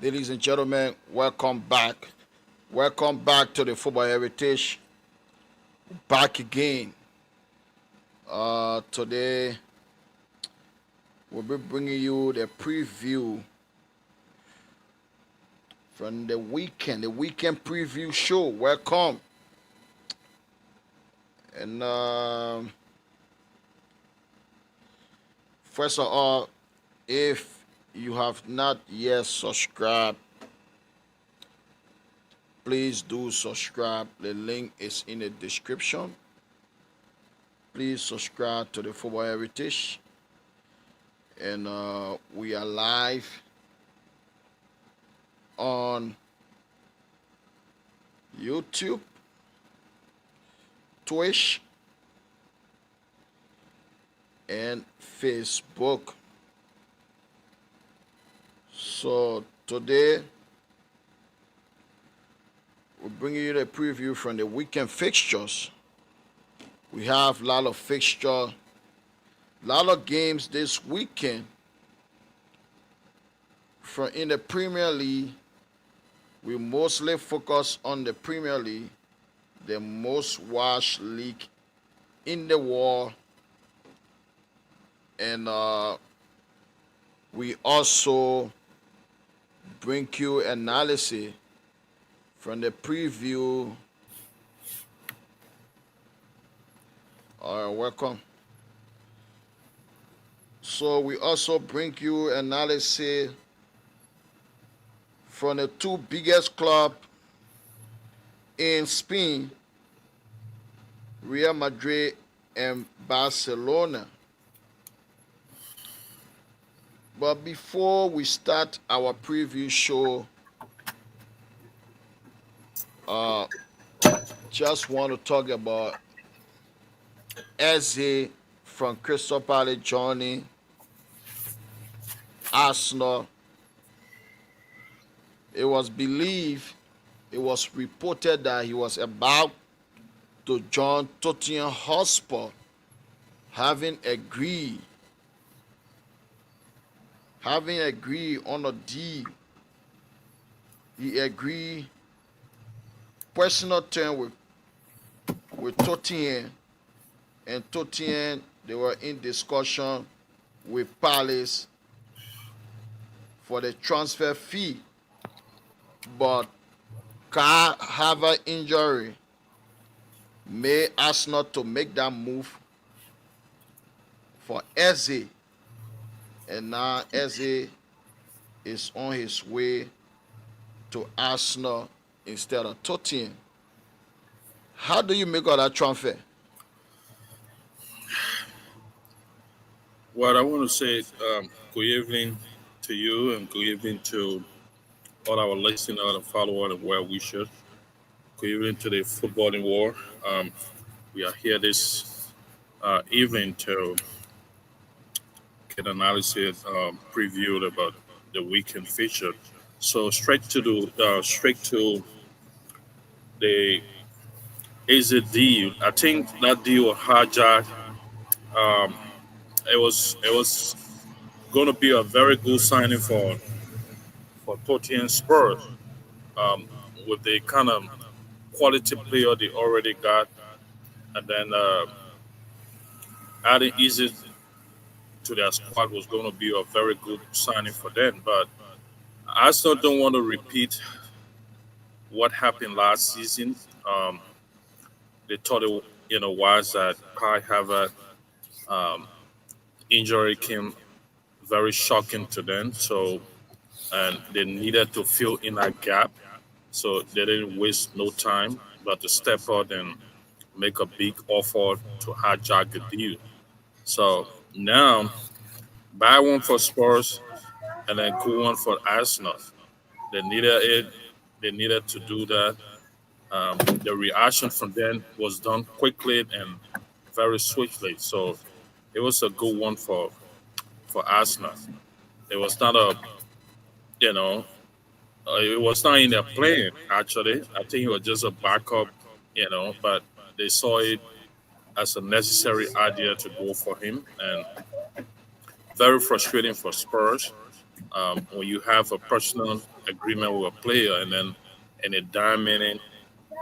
Ladies and gentlemen, welcome back. Welcome back to the Football Heritage. Back again. Today, we'll be bringing you the preview from the weekend preview show. Welcome. And first of all, if you have not yet subscribed, please do subscribe. The link is in the description. Please subscribe to the Football Heritage. And we are live on YouTube, Twitch, and Facebook. So today we're bringing you the preview from the weekend fixtures. We have a lot of games this weekend. From in the Premier League, we mostly focus on the Premier League, the most watched league in the world, and we also bring you analysis from the preview. All right, welcome. So we also bring you analysis from the two biggest clubs in Spain, Real Madrid and Barcelona. But before we start our preview show, just want to talk about Eze from Crystal Palace joining Arsenal. It was reported that he was about to join Tottenham Hotspur, having agreed on a deal. He agreed personal term with Tottenham, and Tottenham, they were in discussion with Palace for the transfer fee, but Kai have an injury made Arsenal to make that move for Eze, and now Eze is on his way to Arsenal instead of Tottenham. How do you make all that transfer? What I want to say, good evening to you and good evening to all our listeners and followers and well wishers. Good evening to the footballing war. We are here this evening to get analysis, preview about the weekend feature. So straight to the AZ deal. I think that deal was hijacked. Um, it was going to be a very good signing for Tottenham Spurs, um, with the kind of quality player they already got, and then adding Easy to their squad was going to be a very good signing for them. But I still don't want to repeat what happened last season. Um, they thought was that Kai Havertz um, injury came very shocking to them. So and they needed to fill in that gap. So they didn't waste no time, but to step out and make a big offer to hijack the deal. So now buy one for Spurs and then go one for Arsenal. They needed it. They needed to do that. The reaction from them was done quickly and very swiftly. So it was a good one for Arsenal. It was not a you know it was not in their plan actually. I think it was just a backup, but they saw it as a necessary idea to go for him, and very frustrating for Spurs when you have a personal agreement with a player, and then in a dime minute,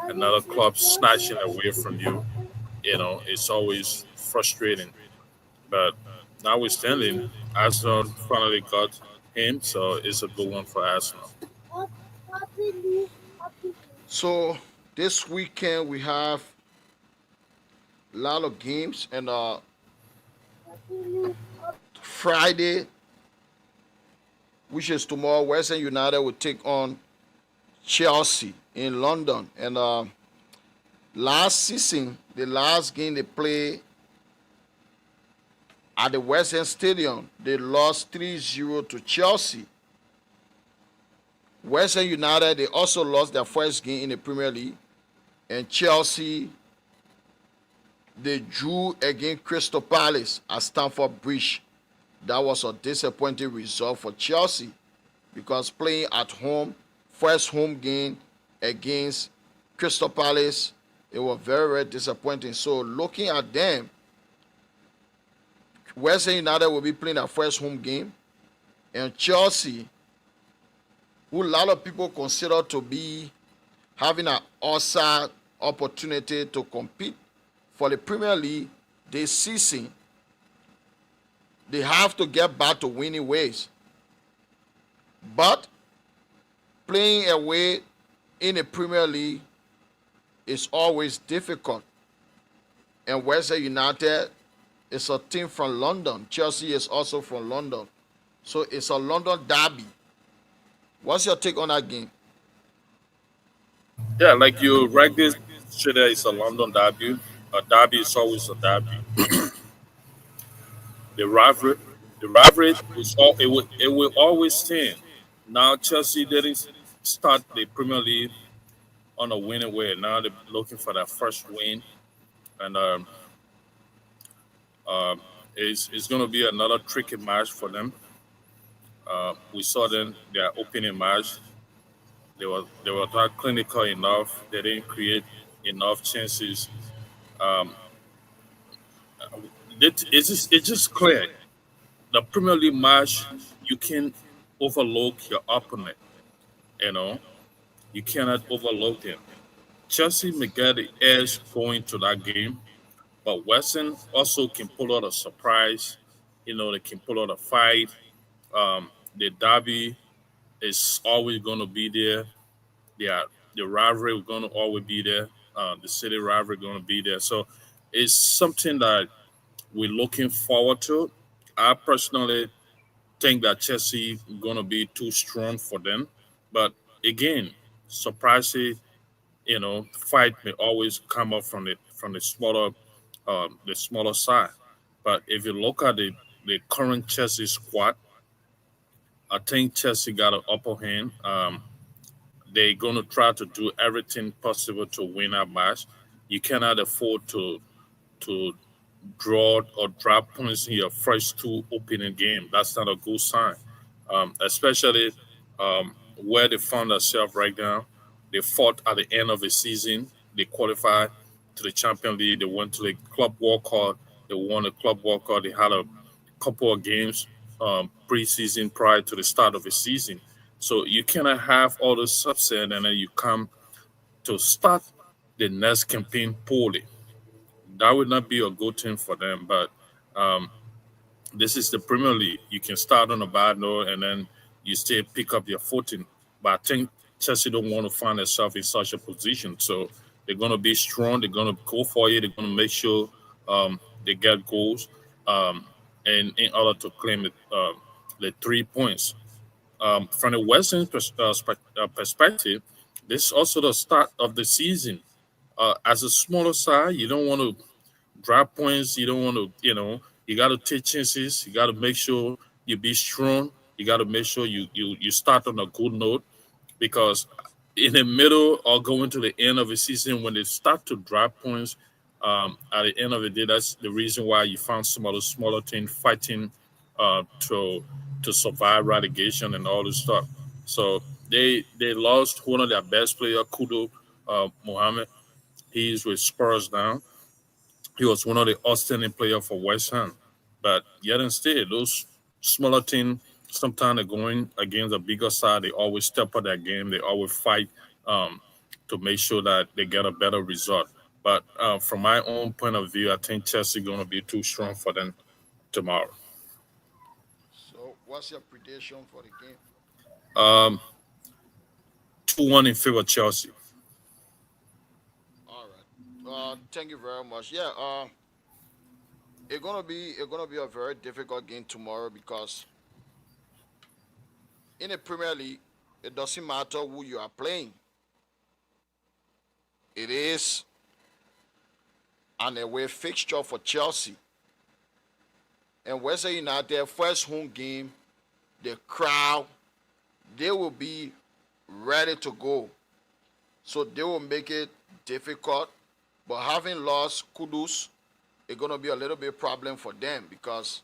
another club snatching away from you. It's always frustrating. But notwithstanding, Arsenal finally got him, so it's a good one for Arsenal. So this weekend we have a lot of games, and Friday, which is tomorrow, Western United will take on Chelsea in London. And last season, the last game they played at the Western Stadium, they lost 3-0 to Chelsea. Western United, they also lost their first game in the Premier League. And Chelsea, they drew against Crystal Palace at Stamford Bridge. That was a disappointing result for Chelsea because playing at home, first home game against Crystal Palace, it was very, very disappointing. So looking at them, Western United will be playing their first home game, and Chelsea, who a lot of people consider to be having an outside opportunity to compete for the Premier League this season, they have to get back to winning ways. But playing away in the Premier League is always difficult. And Western United is a team from London. Chelsea is also from London. So it's a London derby. What's your take on that game? Yeah, like you rightly said, it's a London derby. A derby is always a derby. The rivalry, the rivalry it will always stand. Now Chelsea didn't start the Premier League on a winning way. Now they're looking for that first win, and it's going to be another tricky match for them. We saw them their opening match. They were not clinical enough. They didn't create enough chances. Um, it's just clear. The Premier League match, you can overlook your opponent. You know, you cannot overlook them. Chelsea may get the edge going to that game, but Weston also can pull out a surprise. They can pull out a fight. The derby is always going to be there. The rivalry is going to always be there. The city rivalry going to be there. So it's something that we're looking forward to. I personally think that Chelsea going to be too strong for them, but again, surprisingly, fight may always come up from the smaller side. But if you look at the current Chelsea squad, I think Chelsea got an upper hand. They're going to try to do everything possible to win that match. You cannot afford to draw or drop points in your first two opening game. That's not a good sign, especially where they found themselves right now. They fought at the end of the season. They qualified to the Champions League. They went to the Club World Cup. They won the Club World Cup. They had a couple of games preseason prior to the start of the season. So you cannot have all the subset and then you come to start the next campaign poorly. That would not be a good thing for them. But um, this is the Premier League. You can start on a bad note and then you still pick up your footing. But I think Chelsea don't want to find themselves in such a position. So they're going to be strong. They're going to go for it. They're going to make sure they get goals and in order to claim the 3 points. From the Western perspective, this is also the start of the season. As a smaller side, you don't want to drop points. You don't want to, you got to take chances. You got to make sure you be strong. You got to make sure you start on a good note because in the middle or going to the end of the season, when they start to drop points, at the end of the day, that's the reason why you found some of the smaller teams fighting to survive relegation and all this stuff. So they lost one of their best players, Kudo Mohammed. He's with Spurs now. He was one of the outstanding players for West Ham. But yet instead, those smaller teams sometimes they're going against a bigger side. They always step up their game. They always fight um, to make sure that they get a better result. But from my own point of view, I think Chelsea going to be too strong for them tomorrow. So, what's your prediction for the game? Um, 2-1 in favor of Chelsea. All right. Thank you very much. Yeah. It's gonna be a very difficult game tomorrow because in the Premier League, it doesn't matter who you are playing. It is an away fixture for Chelsea. And West Ham United first home game, the crowd, they will be ready to go. So they will make it difficult. But having lost Kudus, it's gonna be a little bit problem for them because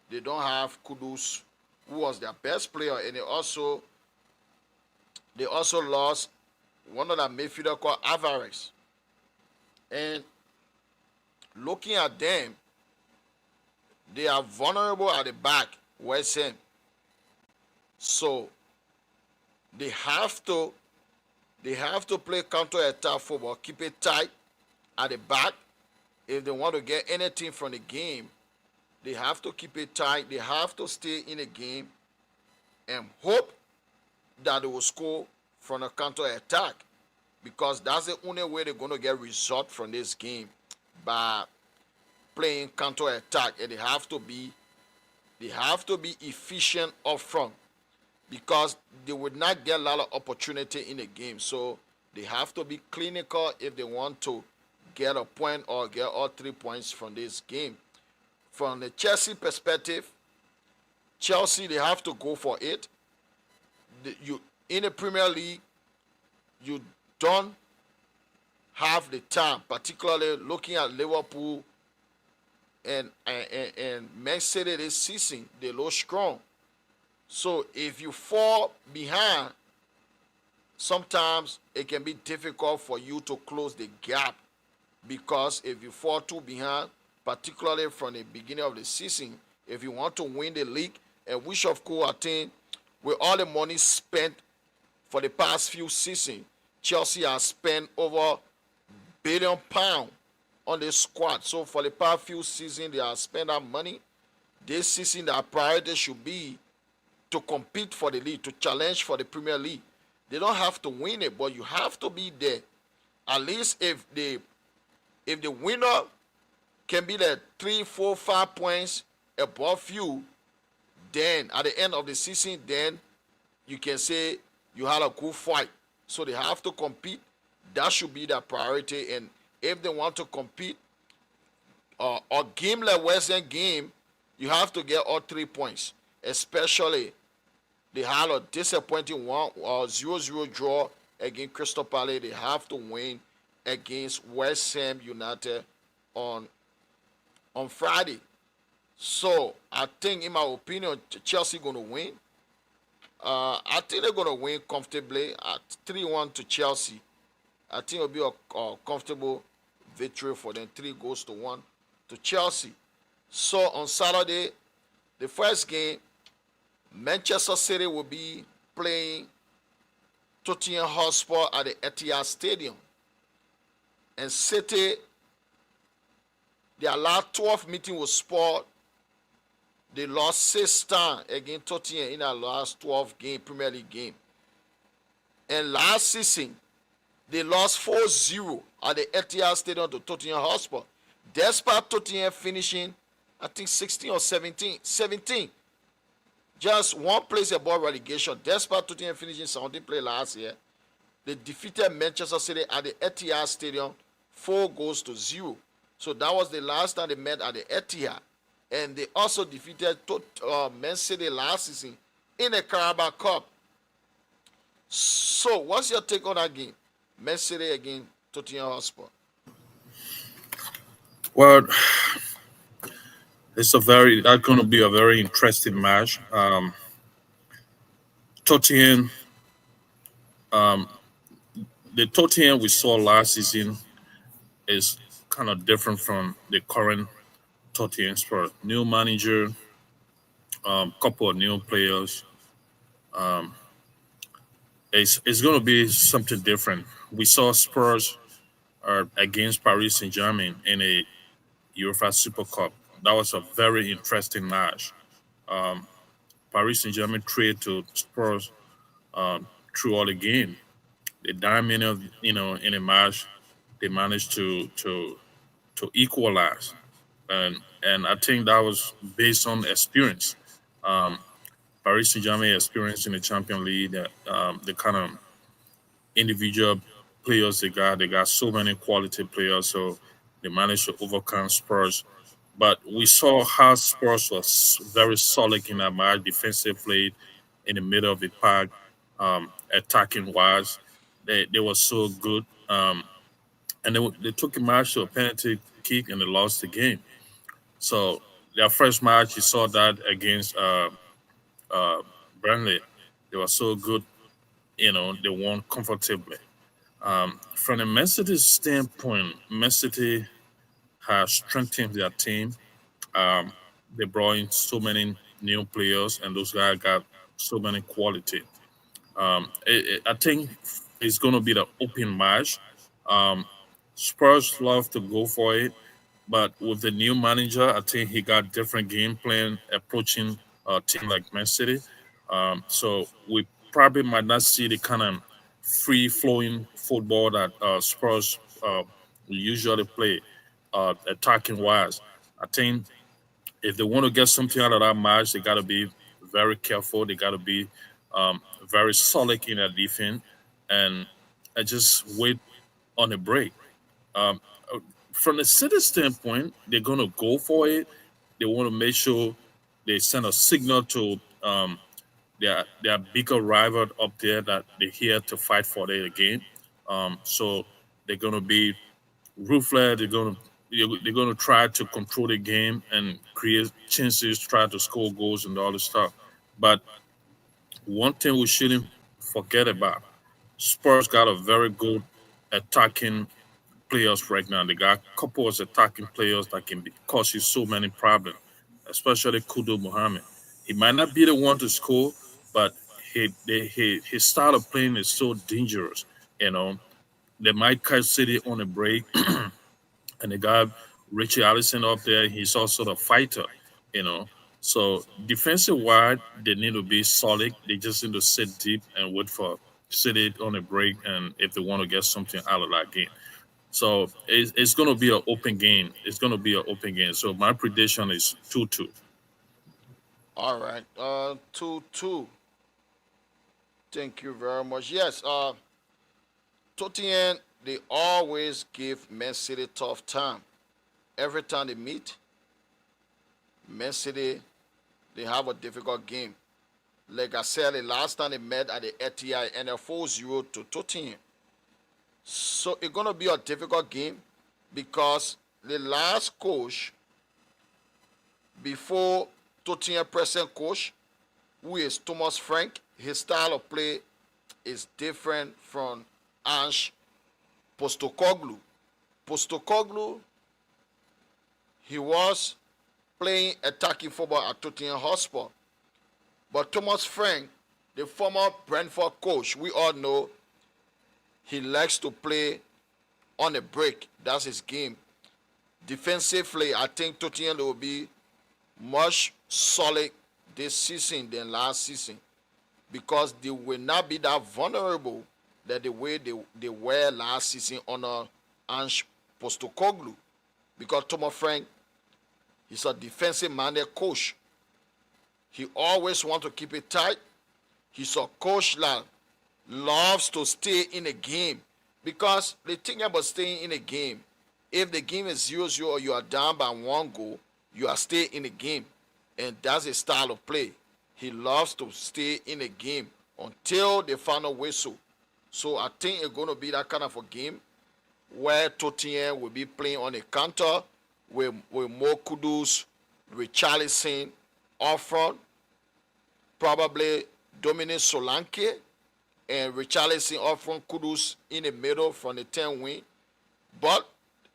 they don't have Kudus, who was their best player, and they also lost one of the midfielder called Alvarez. And looking at them, they are vulnerable at the back, West Ham. So they have to play counter attack football, keep it tight at the back. If they want to get anything from the game, they have to keep it tight. They have to stay in the game and hope that they will score from a counter attack because that's the only way they're going to get result from this game, by playing counter attack. And they have to be efficient up front because they would not get a lot of opportunity in the game. So they have to be clinical if they want to get a point or get all 3 points from this game. From the Chelsea perspective, Chelsea, they have to go for it. You in the Premier League, you don't have the time, particularly looking at Liverpool and Man City this season. They look strong. So if you fall behind, sometimes it can be difficult for you to close the gap because if you fall too behind, particularly from the beginning of the season, if you want to win the league, and which of course I think with all the money spent for the past few seasons, Chelsea has spent over £1 billion on the squad. So for the past few seasons, they have spent that money. This season, their priority should be to compete for the league, to challenge for the Premier League. They don't have to win it, but you have to be there. At least if the winner can be like 3, 4, 5 points above you, then at the end of the season, then you can say you had a good fight. So they have to compete. That should be their priority. And if they want to compete, a game like West End game, you have to get all 3 points. Especially they had a disappointing 0-0 draw against Crystal Palace. They have to win against West Ham United on Friday. So I think, in my opinion, Chelsea going to win. I think they're going to win comfortably at 3-1 to Chelsea. I think it'll be a comfortable victory for them, 3-1 to Chelsea. So on Saturday, the first game, Manchester City will be playing Tottenham Hotspur at the Etihad Stadium. And City, their last 12 meeting was Sport. They lost 6 times against Tottenham in their last 12 Premier League game. And last season, they lost 4-0 at the Etihad Stadium to Tottenham Hotspur. Despite Tottenham finishing, I think 16 or 17. Just one place above relegation. Despite Tottenham finishing 17 play last year, they defeated Manchester City at the Etihad Stadium 4-0. So that was the last time they met at the Etihad. And they also defeated Man City last season in the Carabao Cup. So what's your take on that game? Man City against Tottenham Hotspur. Well, that's going to be a very interesting match. Tottenham, um, the Tottenham we saw last season is kind of different from the current Tottenham Spurs. New manager, couple of new players. Um, it's going to be something different. We saw Spurs against Paris Saint Germain in a UEFA Super Cup. That was a very interesting match. Um, Paris Saint Germain traded to Spurs through all the game. The 9 minute, in a match, they managed to equalize, and I think that was based on experience. Um, Paris Saint Germain experience in the Champions League, that the kind of individual players they got so many quality players, so they managed to overcome Spurs. But we saw how Spurs was very solid in that match, defensively in the middle of the park, attacking wise. They were so good. And they took a match to a penalty kick and they lost the game. So their first match, you saw that against uh, Burnley. They were so good, they won comfortably. From a Man City standpoint, Man City has strengthened their team. Um, they brought in so many new players, and those guys got so many quality. I think it's going to be the open match. Um, Spurs love to go for it, but with the new manager, I think he got different game plan approaching a team like Man City. So we probably might not see the kind of free flowing football that Spurs usually play, attacking wise. I think if they want to get something out of that match, they got to be very careful. They got to be very solid in their defense, and just wait on a break. Um, uh, from the City standpoint, they're going to go for it. They want to make sure they send a signal to their bigger rival up there that they're here to fight for it again. So they're going to be ruthless. They're going to try to control the game and create chances, try to score goals and all this stuff. But one thing we shouldn't forget about: Spurs got a very good attacking players right now. They got a couple of attacking players that can cause you so many problems, especially Kudo Muhammad. He might not be the one to score, but his style of playing is so dangerous. You know, they might catch City on a break, and they got Richie Allison up there. He's also a fighter. You know, so defensive wide, they need to be solid. They just need to sit deep and wait for City on a break, and if they want to get something out of that game. So it's going to be an open game. It's going to be an open game. So my prediction is 2-2. All right. 2-2. Thank you very much. Yes. Tottenham, they always give Man City tough time. Every time they meet, Man City, they have a difficult game. Like I said, the last time they met at the Etihad and they 4-0 to Tottenham. So it's gonna be a difficult game because the last coach before Tottenham present coach, who is Thomas Frank, his style of play is different from Ange Postecoglou. Postecoglou, he was playing attacking football at Tottenham Hotspur. But Thomas Frank, the former Brentford coach, we all know he likes to play on a break. That's his game. Defensively, I think Tottenham will be much solid this season than last season because they will not be that vulnerable that the way they were last season under Ange Postecoglou. Because Thomas Frank, he's a defensive-minded coach. He always wants to keep it tight. He's a coach that loves to stay in a game because the thing about staying in a game, if the game is 0-0 or you are down by one goal, you are staying in the game. And that's his style of play. He loves to stay in a game until the final whistle. So I think it's going to be that kind of a game where Tottenham will be playing on a counter with more Kudus, Richarlison up front, probably Dominic Solanke, and Richarlison up front, Kudus in the middle from the 10 wing. But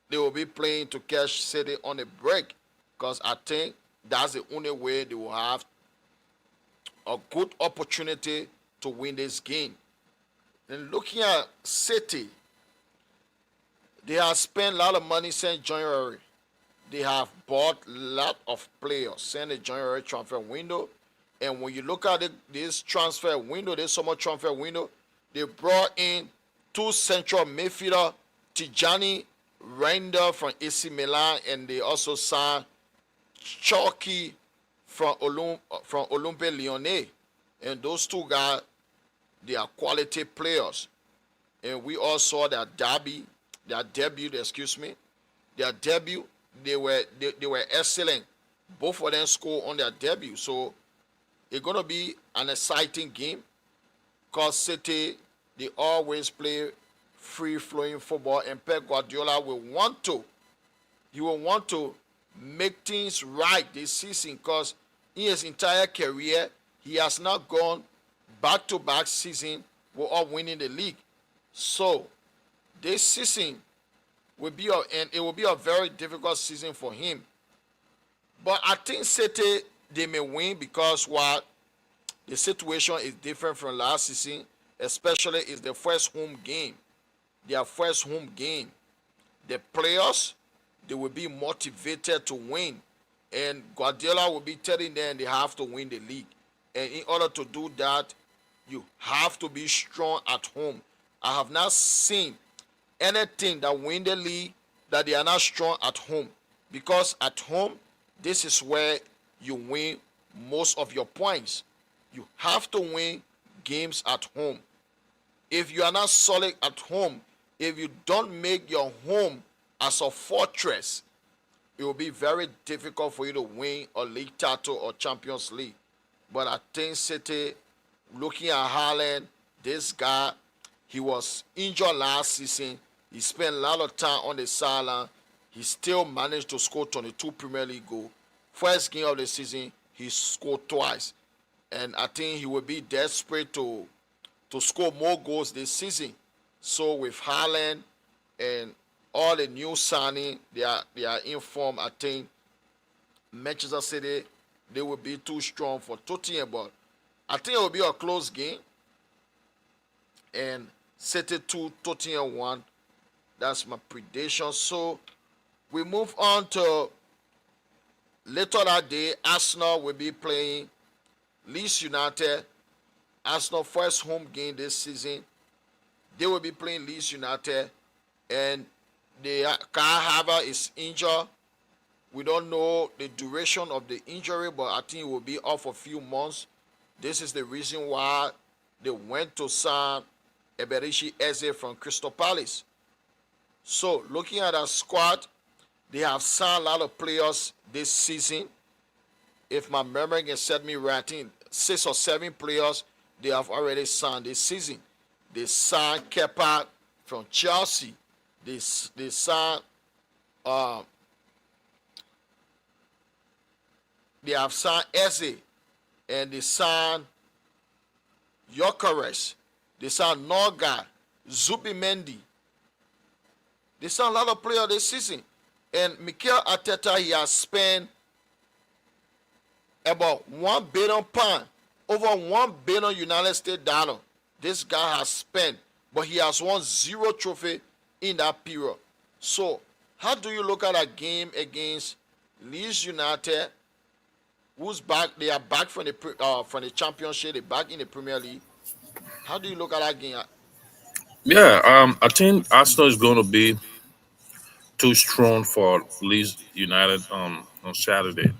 they will be playing to catch City on a break because I think that's the only way they will have a good opportunity to win this game. And looking at City, they have spent a lot of money since January. They have bought a lot of players since the January transfer window. And when you look at this transfer window, this summer transfer window, they brought in two central midfielder, Tijani Reinders from AC Milan, and they also signed Chalky from Olympique Lyonnais. And those two guys, they are quality players. And we all saw their debut, excuse me, their debut. They were excellent. Both of them scored on their debut. So it's gonna be an exciting game because City, they always play free flowing football, and Pep Guardiola will want to make things right this season because in his entire career he has not gone back to back season without winning the league. So this season and it will be a very difficult season for him. But I think City, they may win because what the situation is different from last season, especially is the first home game. Their first home game. The players, they will be motivated to win. And Guardiola will be telling them they have to win the league. And in order to do that, you have to be strong at home. I have not seen anything that win the league that they are not strong at home. Because at home, this is where you win most of your points. You have to win games at home. If you are not solid at home, if you don't make your home as a fortress, it will be very difficult for you to win a league title or Champions League. But I think City, looking at Haaland, this guy, he was injured last season. He spent a lot of time on the sideline. He still managed to score 22 Premier League goals. First game of the season, he scored twice. And I think he will be desperate to score more goals this season. So with Haaland and all the new signing, they are in form. I think Manchester City, they will be too strong for Tottenham, but I think it will be a close game. And City 2, Tottenham 1. That's my prediction. So we move on to later that day. Arsenal will be playing Leeds United. Arsenal first home game this season. They will be playing Leeds United, and Kai Havertz is injured. We don't know the duration of the injury, but I think it will be off a few months. This is the reason why they went to sign Eberici Eze from Crystal Palace. So looking at our squad, they have signed a lot of players this season. If my memory can set me right, I think 6 or 7 players they have already signed this season. They signed Kepa from Chelsea. They signed they have signed Eze, and they signed Gyökeres. They signed Noga, Zubimendi. They signed a lot of players this season. And Mikel Arteta, he has spent about £1 billion, over $1 billion United States dollar. This guy has spent, but he has won 0 trophy in that period. So, how do you look at a game against Leeds United, who's back? They are back from the championship. They're back in the Premier League. How do you look at that game? Yeah, I think Arsenal is going to be too strong for Leeds United on Saturday.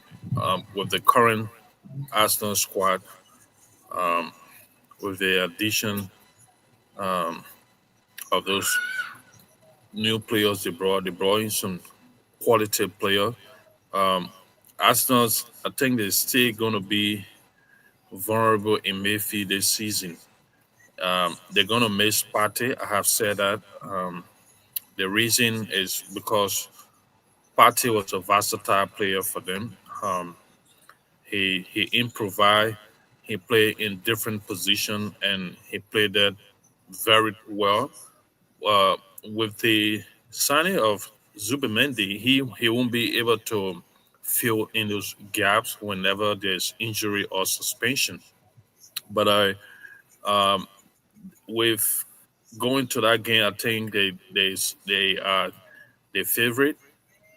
With the current Arsenal squad, um, with the addition of those new players they brought in some quality player. Um, Arsenal's, I think they're still going to be vulnerable in midfield this season. They're going to miss Partey. I have said that. The reason is because Partey was a versatile player for them. He improvised. He played in different positions and he played that very well. Uh, with the signing of Zubimendi, he won't be able to fill in those gaps whenever there's injury or suspension. But um, with going to that game, I think they are the favorite.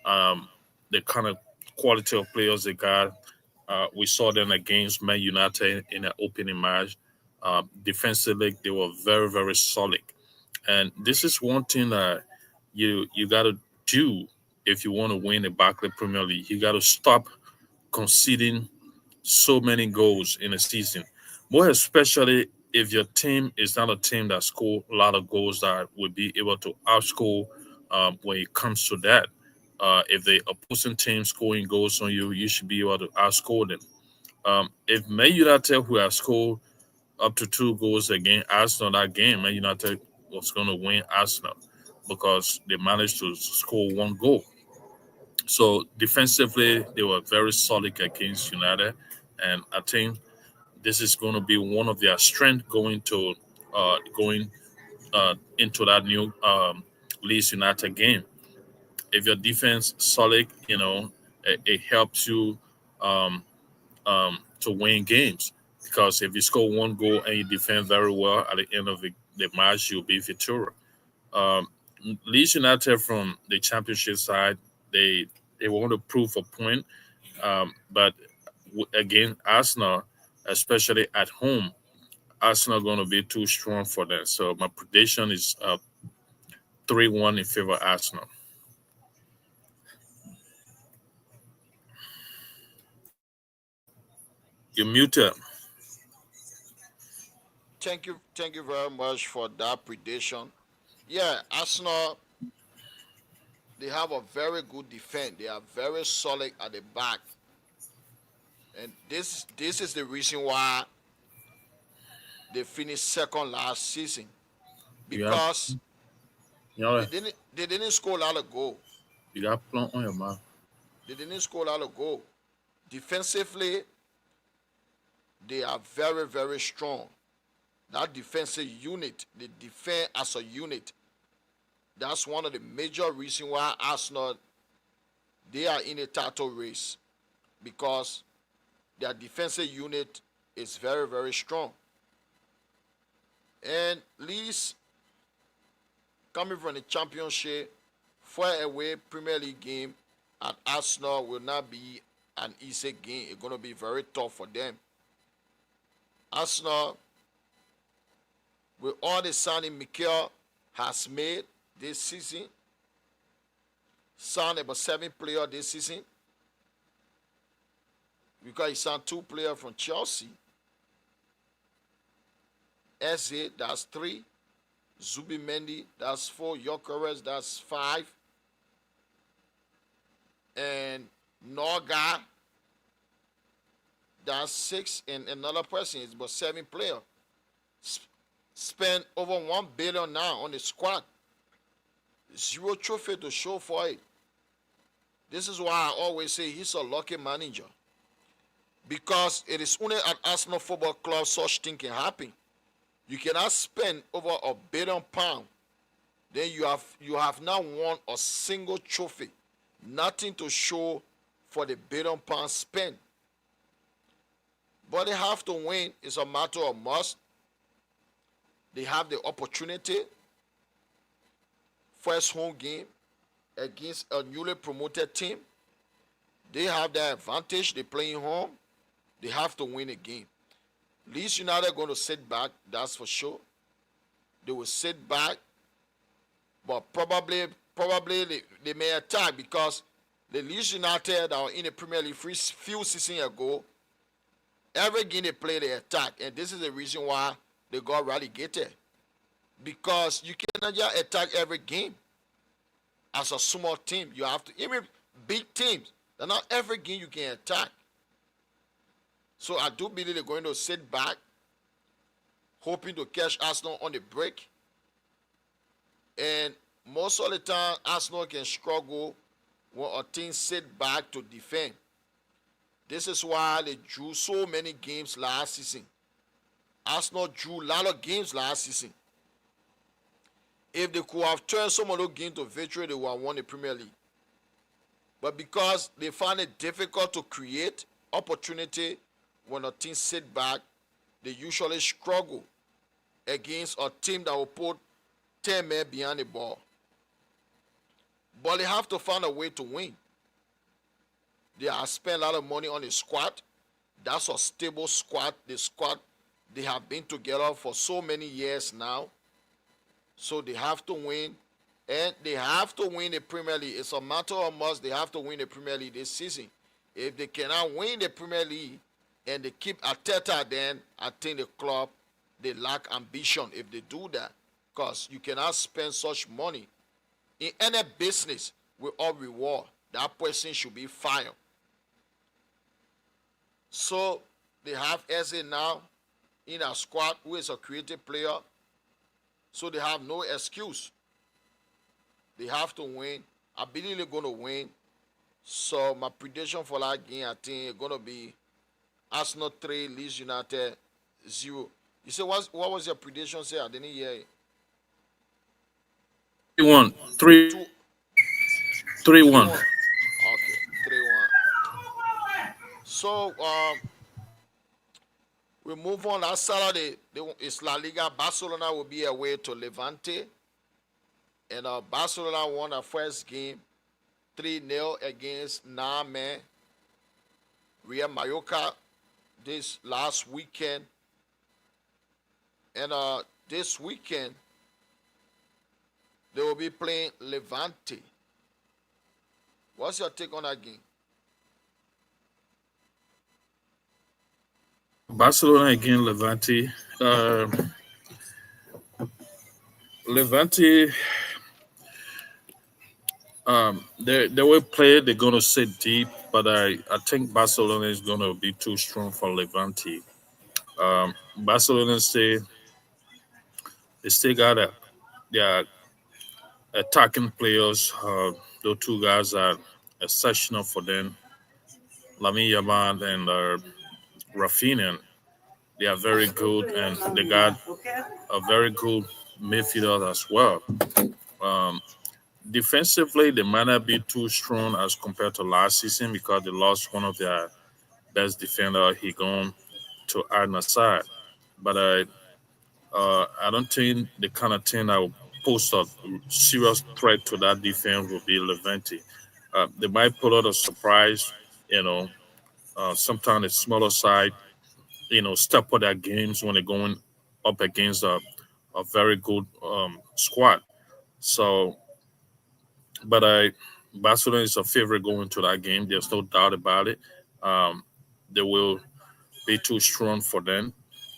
Um, the kind of quality of players they got. We saw them against Man United in an opening match. Defensively, they were very, very solid. And this is one thing that you got to do if you want to win the Barclays Premier League. You got to stop conceding so many goals in a season. More especially if your team is not a team that score a lot of goals that would be able to outscore when it comes to that. If the opposing team scoring goals on you, you should be able to outscore them. If Man United who have scored up to 2 goals against Arsenal that game, Man United was going to win Arsenal because they managed to score 1 goal. So defensively, they were very solid against United, and I think this is going to be one of their strength going into that new Leeds United game. If your defense solid, it helps you um, to win games because if you score 1 goal and you defend very well at the end of the match, you'll be victorious. Um, Leeds United from the championship side, they want to prove a point, but again, Arsenal, especially at home, Arsenal going to be too strong for them. So my prediction is 3-1 in favor of Arsenal. You muted. Thank you very much for that prediction. Yeah, Arsenal, they have a very good defense. They are very solid at the back, and this is the reason why they finished second last season You have, because you know, they didn't score a lot of goal. you got plant on your mouth. They didn't score a lot of goal. Defensively, they are very strong. That defensive unit, they defend as a unit. That's one of the major reasons why Arsenal they are in a title race because their defensive unit is very strong. And Leeds coming from the championship for away Premier League game at Arsenal will not be an easy game. It's gonna be very tough for them. Arsenal, with all the signing Mikel has made this season, signed about 7 players this season because he signed 2 players from Chelsea. Eze, that's 3. Zubimendi, that's 4. Yokeres, that's 5. And Noga, that's 6. And another person is about 7 players. Spend over 1 billion now on the squad. Zero trophy to show for it. This is why I always say he's a lucky manager. Because it is only at Arsenal Football Club such thing can happen. You cannot spend over £1 billion. Then you have not won a single trophy. Nothing to show for the £1 billion spent. But they have to win. It's a matter of must. They have the opportunity. First home game against a newly promoted team. They have the advantage. They're playing home. They have to win a game. Leeds United are going to sit back, that's for sure. They will sit back, but probably they may attack because the Leeds United that were in the Premier League few seasons ago, every game they play, they attack. And this is the reason why they got relegated. Because you cannot just attack every game. As a small team, you have to, even big teams, not every game you can attack. So I do believe they're going to sit back, hoping to catch Arsenal on the break. And most of the time, Arsenal can struggle when a team sit back to defend. This is why they drew so many games last season. Arsenal drew a lot of games last season. If they could have turned some of those games to victory, they would have won the Premier League. But because they find it difficult to create opportunity when a team sit back, they usually struggle against a team that will put 10 men behind the ball. But they have to find a way to win. They have spent a lot of money on the squad. That's a stable squad. The squad, they have been together for so many years now. So they have to win. And they have to win the Premier League. It's a matter of must. They have to win the Premier League this season. If they cannot win the Premier League and they keep Arteta, then I think the club, they lack ambition if they do that. Because you cannot spend such money in any business with all reward. That person should be fired. So they have Eze now in a squad who is a creative player. So they have no excuse. They have to win. I believe they're going to win. So my prediction for that game, I think it's going to be Arsenal 3, Leeds United 0. You say what was your prediction? Say I didn't hear it. 3-1. 3 Two, 3-1. 3-1. Okay, 3-1. So we move on. Last Saturday, it's La Liga. Barcelona will be away to Levante. And Barcelona won the first game 3-0 against Name Real Mallorca this last weekend. And this weekend, they will be playing Levante. What's your take on that game? Barcelona again, Levante. Levante, they will play. They're gonna sit deep, but I think Barcelona is gonna be too strong for Levante. Barcelona say they still got their attacking players. Those two guys are exceptional for them. Lamine Yamal and Rafinha. They are very good, and they got a very good midfielder as well. Um, Defensively, they might not be too strong as compared to last season because they lost one of their best defender. He gone to Al Nassr, but I don't think the kind of team that will pose a serious threat to that defense will be Levante. They might pull out a surprise, you know. Sometimes the smaller side, step up their games when they're going up against a very good squad. So, but Barcelona is a favorite going to that game. There's no doubt about it. Um, they will be too strong for them.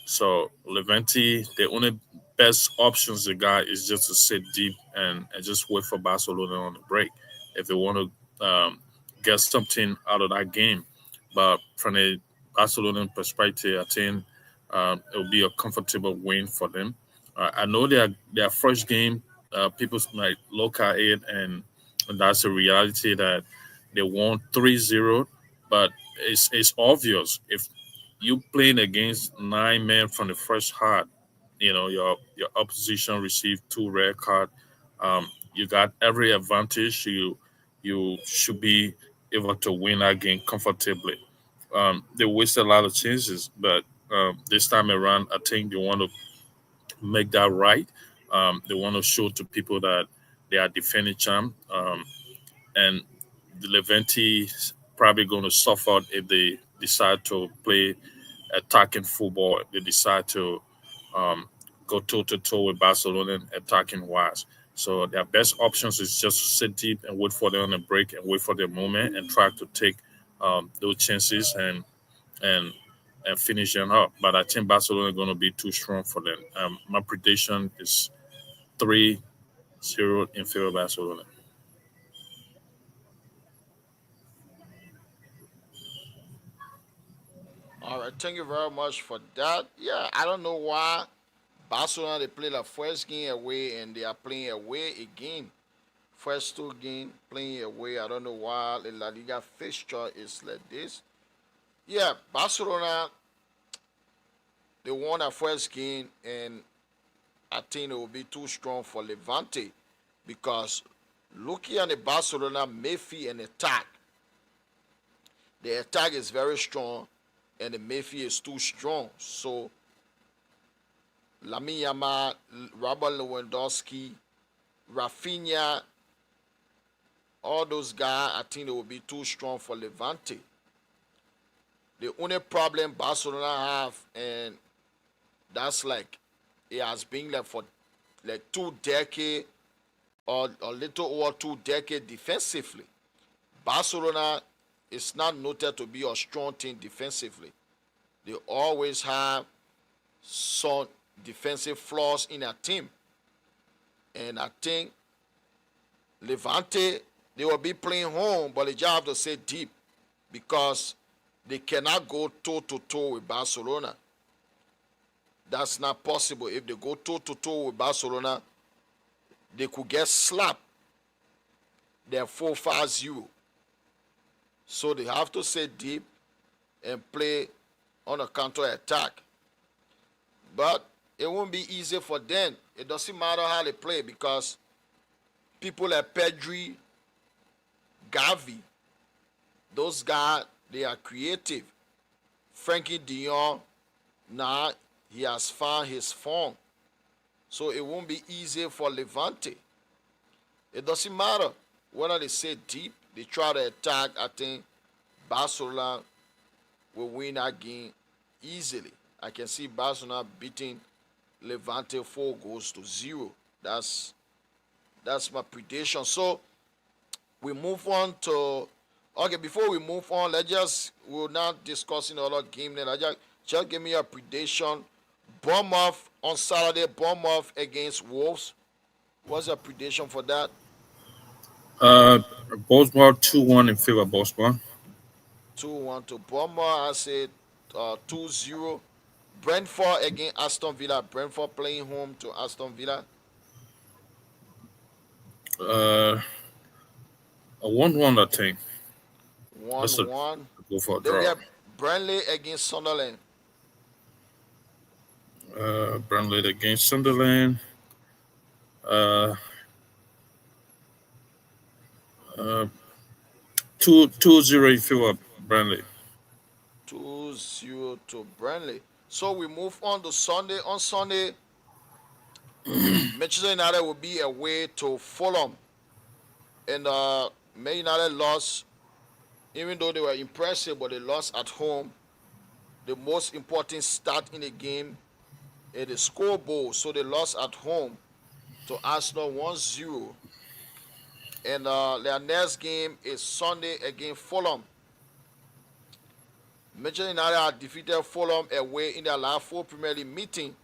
So Levante, the only best options they got is just to sit deep and just wait for Barcelona on the break if they want to get something out of that game. But from a Barcelona perspective, I think it will be a comfortable win for them. I know their first game, people might look at it and that's a reality that they won 3-0, but it's obvious if you playing against 9 men from the first half, your opposition received 2 red cards. You got every advantage. You should be able to win that game comfortably. They wasted a lot of chances, but this time around, I think they want to make that right. They want to show to people that they are defending champ, and the Levante probably going to suffer if they decide to play attacking football. They decide to um, go toe to toe with Barcelona attacking wise. So their best options is just sit deep and wait for them on a break and wait for their moment and try to take those chances and and finish them up. But I think Barcelona is going to be too strong for them. My prediction is 3-0 in favor of Barcelona. All right, thank you very much for that. Yeah, I don't know why Barcelona they play the first game away and they are playing away again. First two games playing away. I don't know why the La Liga fixture is like this. Yeah, Barcelona they won their first game and I think it will be too strong for Levante because looking at the Barcelona midfield and attack, the attack is very strong and the midfield is too strong. So Lamine Yamal, Robert Lewandowski, Rafinha, all those guys, I think they will be too strong for Levante. The only problem Barcelona have, and that's like it has been like for like 2 decades or a little over 2 decades defensively. Barcelona is not noted to be a strong team defensively. They always have some defensive flaws in their team. And I think Levante, they will be playing home, but they just have to stay deep because they cannot go toe to toe with Barcelona. That's not possible. If they go toe to toe with Barcelona, they could get slapped. They're 4-5-0. So they have to stay deep and play on a counter attack. But it won't be easy for them. It doesn't matter how they play because people like Pedri, Gavi, those guys, they are creative. Frankie de Jong, now he has found his form. So it won't be easy for Levante. It doesn't matter whether they stay deep, they try to attack. I think Barcelona will win that game easily. I can see Barcelona beating Levante 4-0. That's my prediction. So we move on to okay. Before we move on, we're not discussing other game. Then just give me a prediction. Bournemouth on Saturday. Bournemouth against Wolves. What's your prediction for that? Uh, Boswell 2-1 in favor of Boswell. 2-1 to Bournemouth. I said 2-0. Brentford against Aston Villa. Brentford playing home to Aston Villa. Uh, a 1-1, I think. Let's 1-1. go for a Then we draw. have Burnley against Sunderland. Burnley against Sunderland. Uh, uh, 2-0 in favor of Burnley. 2-0 to Burnley. So we move on to Sunday. On Sunday, Manchester United will be away to Fulham. And Man United lost, even though they were impressive, but they lost at home. The most important start in the game is the scoreboard. So they lost at home to Arsenal 1-0. And their next game is Sunday against Fulham. Manchester United have defeated Fulham away in their last four Premier League meeting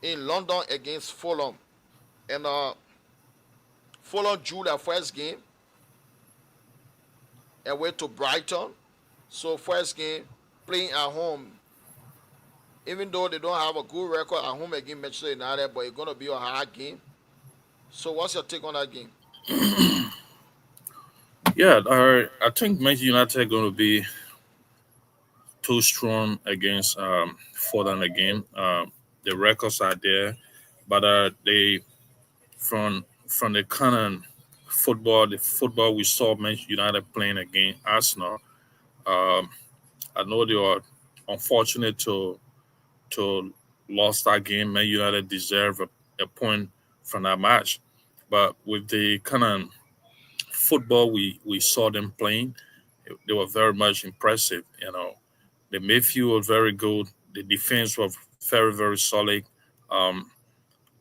in London against Fulham. And Fulham drew their first game away to Brighton. So first game playing at home, even though they don't have a good record at home against Manchester United, but it's gonna be a hard game. So what's your take on that game? Yeah, I think Manchester United are going to be too strong against Fulham again. The records are there, but they from the kind of the football we saw Manchester United playing against Arsenal. Um, I know they were unfortunate to lost that game. Man United deserve a point from that match, but with the kind of football we saw them playing, they were very much impressive. You know, the midfield was very good. The defense was very solid. Um,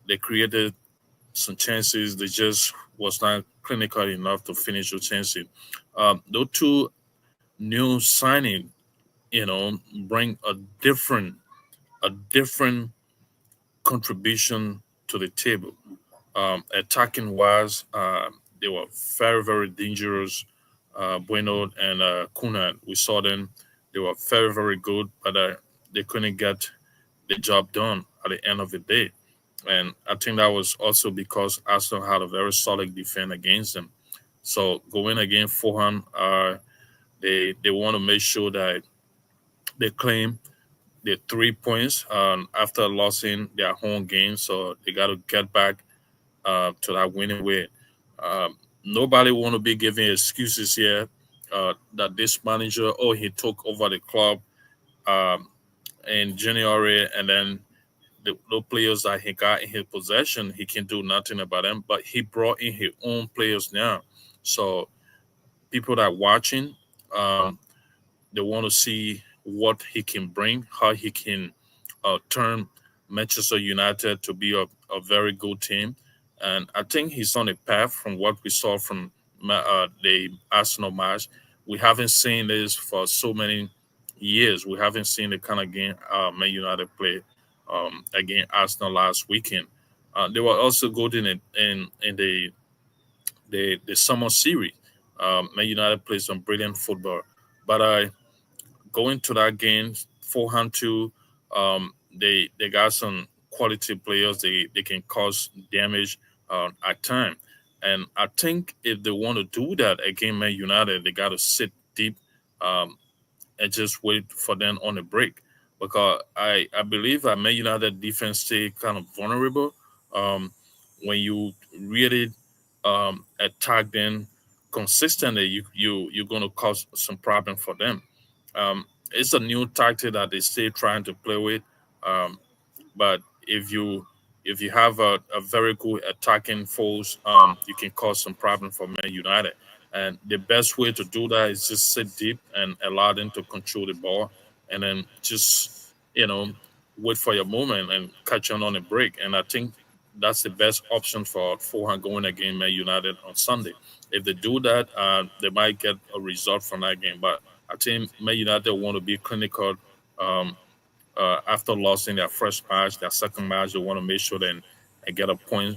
they created some chances. They just was not clinical enough to finish the chances. Those two new signing, bring a different contribution to the table. Attacking wise, they were very dangerous. Bueno and Kuna, we saw them. They were very good, but they couldn't get the job done at the end of the day. And I think that was also because Arsenal had a very solid defense against them. So going against Fulham, they want to make sure that they claim the 3 points after losing their home game. So they got to get back to that winning way. Nobody want to be giving excuses here that this manager, he took over the club um, in January, and then the players that he got in his possession, he can do nothing about them. But he brought in his own players now, so people that watching, um, they want to see what he can bring, how he can turn Manchester United to be a very good team. And I think he's on a path from what we saw from the Arsenal match. We haven't seen this for so many years. We haven't seen the kind of game Man United play against Arsenal last weekend. They were also good in the summer series. Man United played some brilliant football, but going to that game, Fulham too. They got some quality players. They can cause damage at time, and I think if they want to do that against Man United, they got to sit deep um, and just wait for them on the break. Because I believe that Man United defense stay kind of vulnerable um, when you really attack them consistently. You're going to cause some problem for them. It's a new tactic that they still trying to play with. Um, but if you have a very good attacking force, you can cause some problem for Man United. And the best way to do that is just sit deep and allow them to control the ball, and then just you know wait for your moment and catch on a break. And I think that's the best option for Fulham going against Man United on Sunday. If they do that, they might get a result from that game. But I think Man United want to be clinical. Um, After losing their first match, their second match, they want to make sure then and get a point,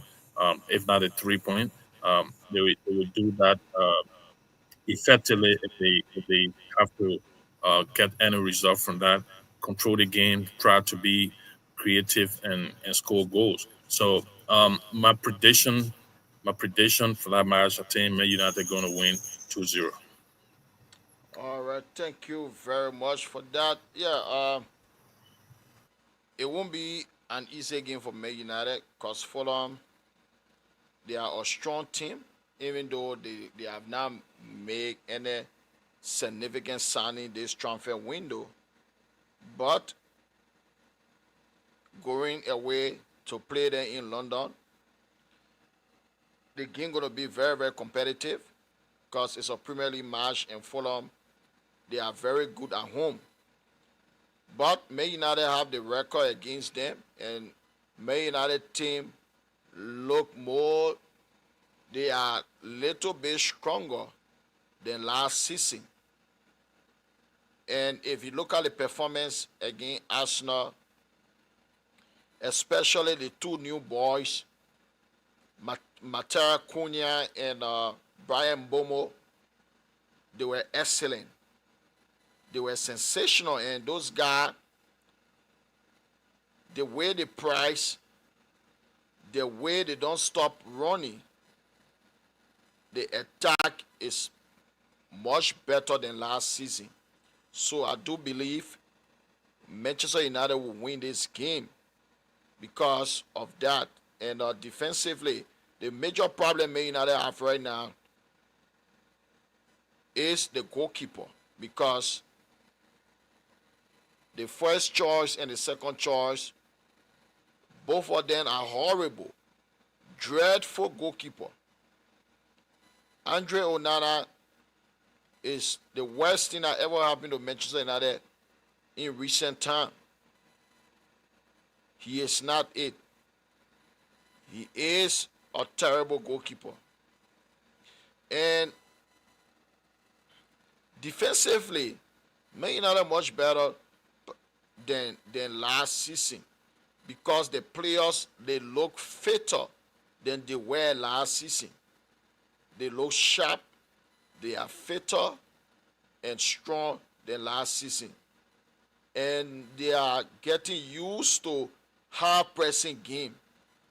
if not a 3 point. They will do that effectively if they have to get any result from that. Control the game, try to be creative and score goals. So my prediction for that match, I think Man United going to win 2-0. All right, thank you very much for that. Yeah, it won't be an easy game for Man United because Fulham, they are a strong team, even though they have not made any significant signing this transfer window. But going away to play them in London, the game gonna be very, very competitive because it's a Premier League match and Fulham, they are very good at home. But Man United have the record against them, and Man United team look more, they are little bit stronger than last season. And if you look at the performance against Arsenal, especially the two new boys, Matera Cunha and Brian Bomo, they were excellent. They were sensational, and those guys, the way they price, the way they don't stop running, the attack is much better than last season. So I do believe Manchester United will win this game because of that. And defensively, the major problem Man United have right now is the goalkeeper because the first choice and the second choice, both of them are horrible, dreadful goalkeeper. Andre Onana is the worst thing that ever happened to Manchester United in recent time. He is not it. He is a terrible goalkeeper. And defensively, Man United much better than last season because the players they look fitter than they were last season. They look sharp, they are fitter and strong than last season. And they are getting used to high pressing game.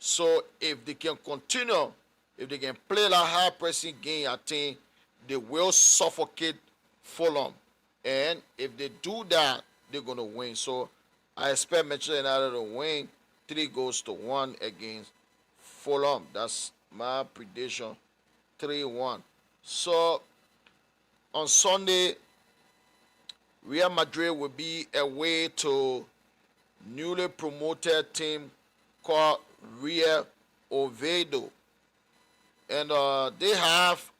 So if they can continue, if they can play that high pressing game, I think they will suffocate Fulham. And if they do that, they're gonna win. So I expect Manchester United to win 3 goals to 1 against Fulham. That's my prediction. 3-1. So on Sunday, Real Madrid will be away to newly promoted team called Real Oviedo. And they have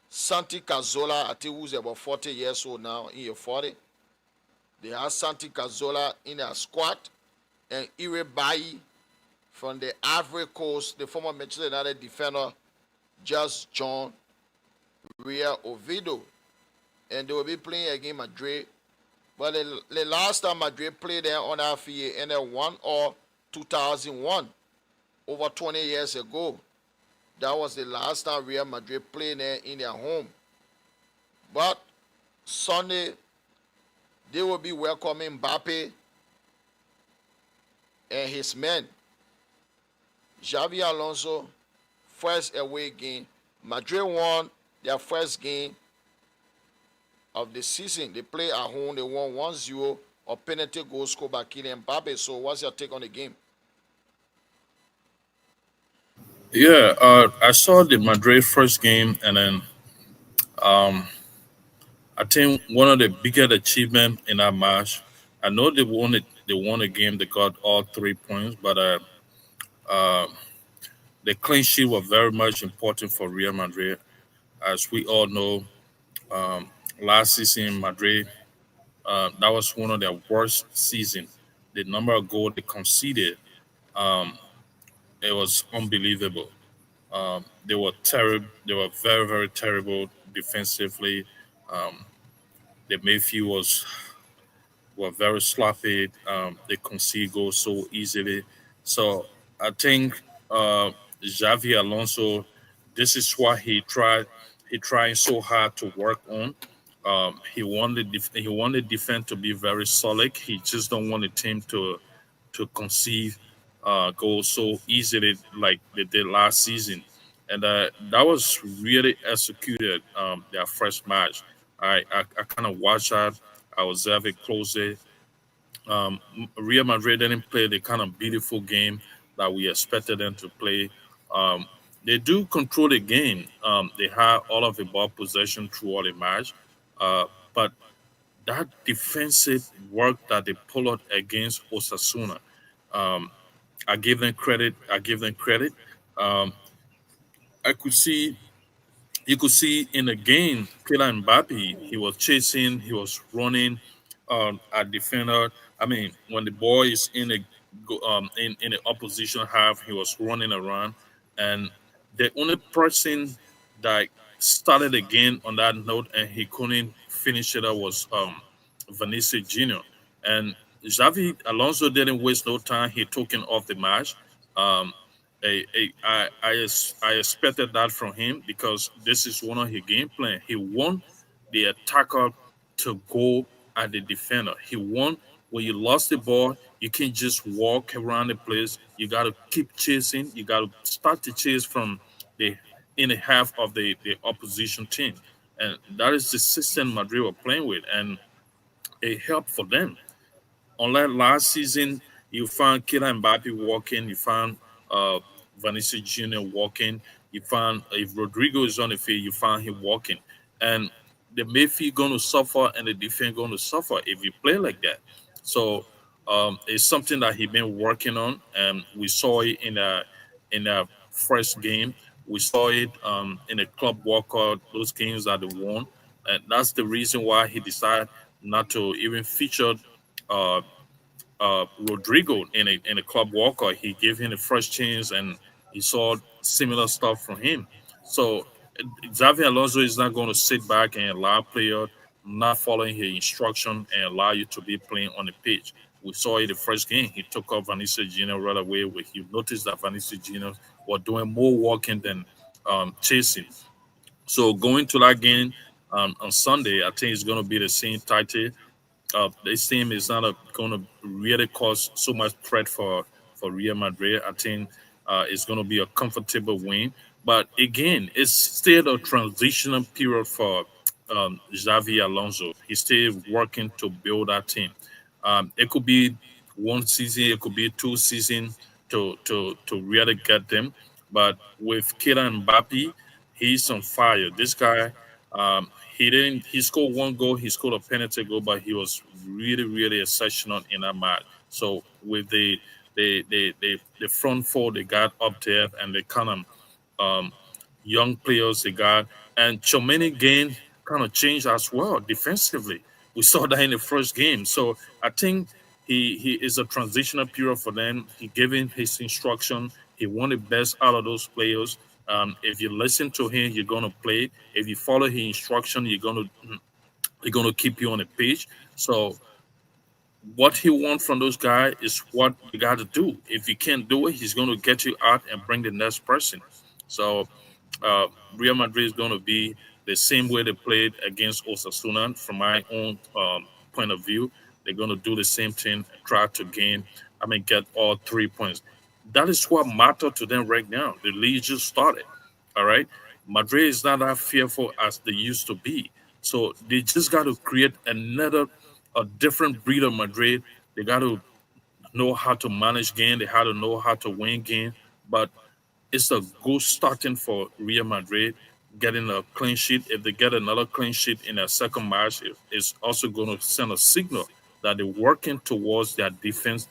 Santi Cazorla, I think, who's about 40 years old now, in your 40. They have Santi Cazorla in their squad, and Ire Bayi from the Ivory Coast, the former Manchester United defender, just joined Real Oviedo. And they will be playing against Madrid. But the last time Madrid played there on our field in the 1 or 2001, over 20 years ago. That was the last time Real Madrid played there in their home. But Sunday, they will be welcoming Mbappe and his men. Xavi Alonso, first away game. Madrid won their first game of the season. They play at home. They won 1-0 or penalty goal scored by Kylian Mbappe. So what's your take on the game? Yeah, I saw the Madrid first game, and then I think one of the biggest achievement in that match. I know they won it. They won a game. They got all 3 points, but uh, the clean sheet was very much important for Real Madrid, as we all know. Um, Last season in Madrid, that was one of their worst season. The number of goals they conceded, um, it was unbelievable. They were terrible. They were very, very terrible defensively. Um, the midfield was were very sloppy. They concede goals so easily. So I think Xavi Alonso, this is what he tried. He trying so hard to work on. He wanted defense to be very solid. He just don't want the team to concede goals so easily like they did last season. And that was really executed their first match. I kind of watched that. I was very closely. Real Madrid didn't play the kind of beautiful game that we expected them to play. Um, they do control the game. They have all of the ball possession throughout the match, but that defensive work that they pulled out against Osasuna, um, I give them credit. I give them credit. Um, I could see you could see in the game, Kylian Mbappe, he was chasing, he was running at defender. I mean, when the ball is in the in the opposition half, he was running around, and the only person that started again on that note and he couldn't finish it up was Vinicius Junior. And Xavi Alonso didn't waste no time. He took him off the match. Um, I expected that from him because this is one of his game plan. He want the attacker to go at the defender. He want when you lost the ball, you can't just walk around the place. You got to keep chasing. You got to start to chase from the in the half of the opposition team, and that is the system Madrid were playing with, and it helped for them. Unlike last season, you found Kylian Mbappe walking, you found uh, Vinicius Junior walking, you found if Rodrigo is on the field, you found him walking, and the midfield going to suffer and the defense going to suffer if you play like that. So it's something that he been working on, and we saw it in the first game. We saw it in the club walkout, those games that they won, and that's the reason why he decided not to even feature uh, Rodrigo in a club walker. He gave him the first chance, and he saw similar stuff from him. So Xavi Alonso is not going to sit back and allow player not following his instruction and allow you to be playing on the pitch. We saw it the first game. He took off Vinicius Junior right away. Where he noticed that Vinicius Junior was doing more walking than chasing. So going to that game on Sunday, I think it's going to be the same title. This team is not going to really cause so much threat for Real Madrid. I think it's going to be a comfortable win. But again, it's still a transitional period for Xavi Alonso. He's still working to build that team. It could be one season, it could be 2 seasons to really get them. But with Kylian Mbappe, he's on fire. This guy, He didn't. He scored one goal. He scored a penalty goal, but he was really, really exceptional in that match. So with the front four they got up there and the kind of um, young players they got, and Chomeni game kind of changed as well defensively. We saw that in the first game. So I think he is a transitional period for them. He gave him his instruction. He wanted the best out of those players. If you listen to him, you're gonna play. If you follow his instruction, you're gonna keep you on the pitch. So what he wants from those guys is what you got to do. If you can't do it, he's gonna get you out and bring the next person. So uh, Real Madrid is going to be the same way they played against Osasuna. From my own point of view, they're going to do the same thing, try to gain, get all 3 points. That is what matters to them right now. The league just started. All right, Madrid is not that fearful as they used to be. So they just got to create a different breed of Madrid. They got to know how to manage game. They have to know how to win game. But it's a good starting for Real Madrid getting a clean sheet. If they get another clean sheet in their second match, it's also going to send a signal that they're working towards their defense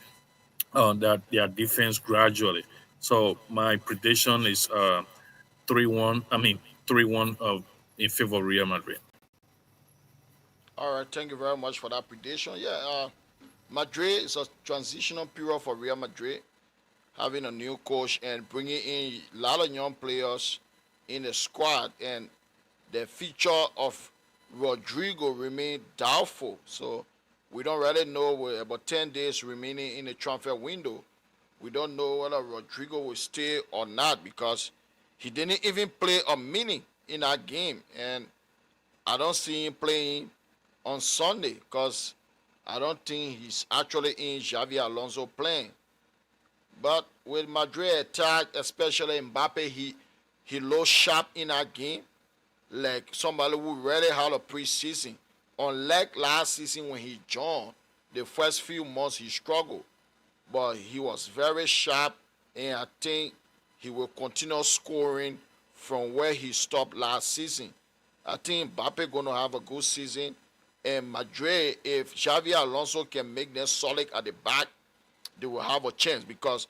gradually. So my prediction is 3-1. 3-1 in favor of Real Madrid. All right, thank you very much for that prediction. Yeah, Madrid is a transitional period for Real Madrid, having a new coach and bringing in a lot of young players in the squad. And the future of Rodrigo remain doubtful. So we don't really know, with about 10 days remaining in the transfer window. We don't know whether Rodrigo will stay or not because he didn't even play a minute in that game. And I don't see him playing on Sunday because I don't think he's actually in Xavi Alonso playing. But with Madrid attack, especially Mbappe, he looked sharp in that game, like somebody who really had a preseason. Unlike last season when he joined, the first few months he struggled, but he was very sharp, and I think he will continue scoring from where he stopped last season. I think Mbappe gonna have a good season, and Madrid, if Xavi Alonso can make them solid at the back, they will have a chance because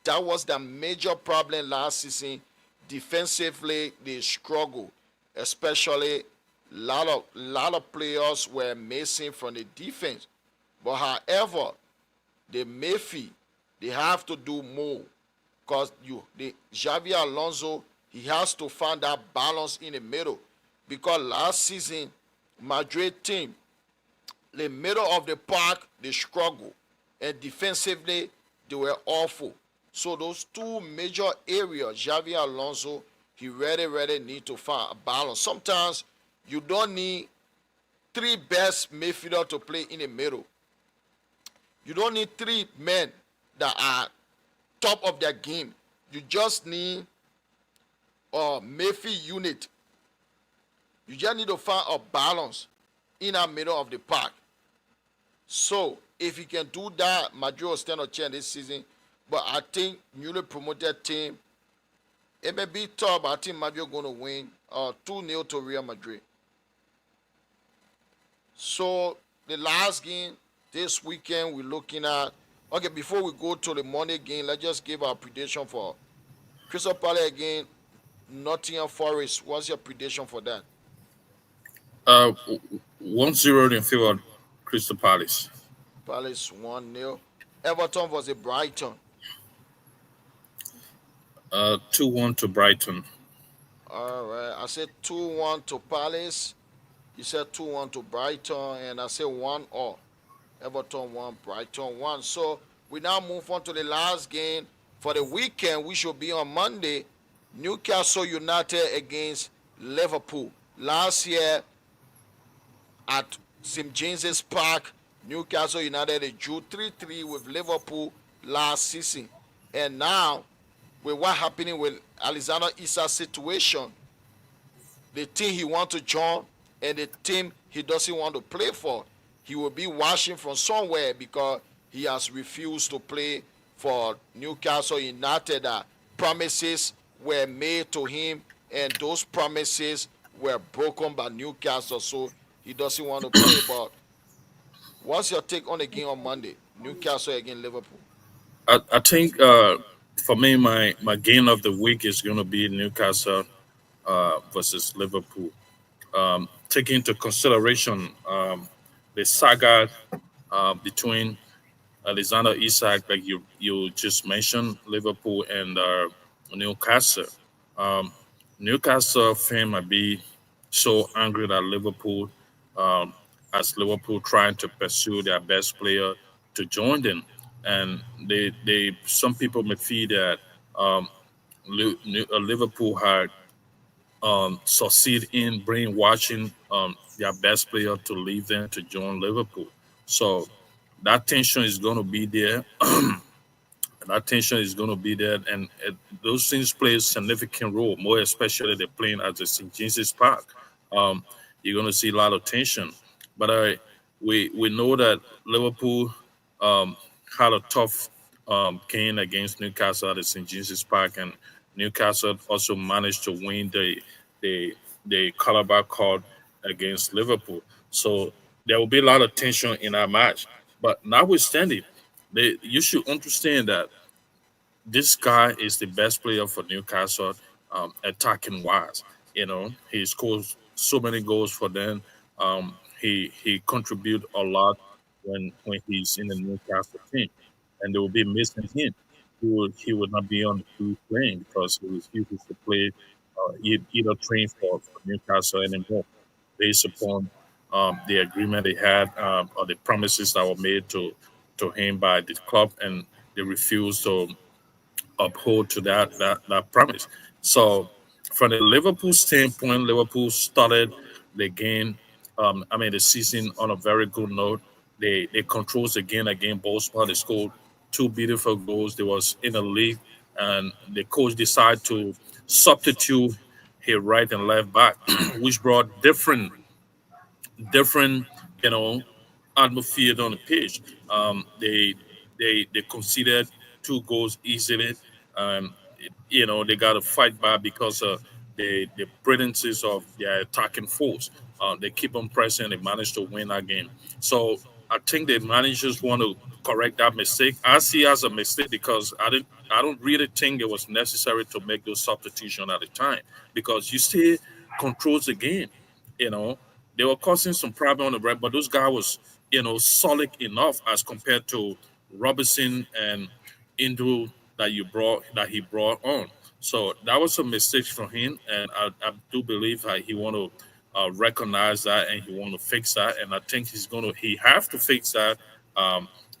that was the major problem last season. Defensively, they struggled, especially lot of players were missing from the defense. But however, the Mayfield, they have to do more because the Xavi Alonso, he has to find that balance in the middle because last season Madrid team, the middle of the park, they struggle, and defensively they were awful. So those two major areas, Xavi Alonso, he really need to find a balance. Sometimes you don't need three best midfielder to play in the middle. You don't need three men that are top of their game. You just need a midfield unit. You just need to find a balance in the middle of the park. So if he can do that, Madrid will stand a chance this season. But I think newly promoted team, it may be tough, but I think Madrid going to win 2-0 to Real Madrid. So the last game this weekend we're looking at. Okay, before we go to the Monday game, let's just give our prediction for Crystal Palace again, Nottingham Forest. What's your prediction for that? Uh, 1-0 in favor of Crystal Palace. Palace 1-0. Everton was a Brighton. 2-1 to Brighton. All right. I said 2-1 to Palace. You said 2-1 to Brighton. And I said 1-0. Everton 1, Brighton 1. So we now move on to the last game for the weekend, which will be on Monday. Newcastle United against Liverpool. Last year at St. James's Park, Newcastle United drew 3-3 with Liverpool last season. And now, with what happening with Alexander Isak's situation, the team he wants to join and the team he doesn't want to play for, he will be watching from somewhere because he has refused to play for Newcastle United. Promises were made to him, and those promises were broken by Newcastle, so he doesn't want to play. But what's your take on the game on Monday? Newcastle against Liverpool. I think for me, my game of the week is going to be Newcastle versus Liverpool. Taking into consideration the saga between Alexander Isak, like you just mentioned, Liverpool and Newcastle. Um, Newcastle fan might be so angry at Liverpool, um, as Liverpool trying to pursue their best player to join them, and they some people may feel that um, Liverpool had succeed in brainwashing their best player to leave them to join Liverpool. So that tension is going to be there. That tension is going to be there, and those things play a significant role, more especially they're playing at the St. James's Park. Um, you're going to see a lot of tension. But we know that Liverpool um, had a tough game against Newcastle at the St. James's Park, and Newcastle also managed to win the the Carabao Cup against Liverpool. So there will be a lot of tension in our match. But notwithstanding, you should understand that this guy is the best player for Newcastle, attacking wise. You know, he scores so many goals for them. He contribute a lot when he's in the Newcastle team, and they will be missing him. He would not be on the field playing because he refuses to play either train for Newcastle anymore, based upon the agreement they had, or the promises that were made to him by the club, and they refused to uphold to that promise. So, from the Liverpool standpoint, Liverpool started the game. The season on a very good note. They controlled the game against Bolspa. They scored two beautiful goals. They was in the league, and the coach decided to substitute his right and left back, which brought different, you know, atmosphere on the pitch. They conceded two goals easily. They got to fight back because of the brilliances of their attacking force. They keep on pressing. They managed to win that game. So I think the managers want to correct that mistake. I see it as a mistake because I don't really think it was necessary to make those substitution at the time because you still controls the game. You know, they were causing some problem on the right, but those guys was solid enough as compared to Robertson and Indu that he brought on. So that was a mistake from him, and I do believe that he want to recognize that and he want to fix that, and I think he have to fix that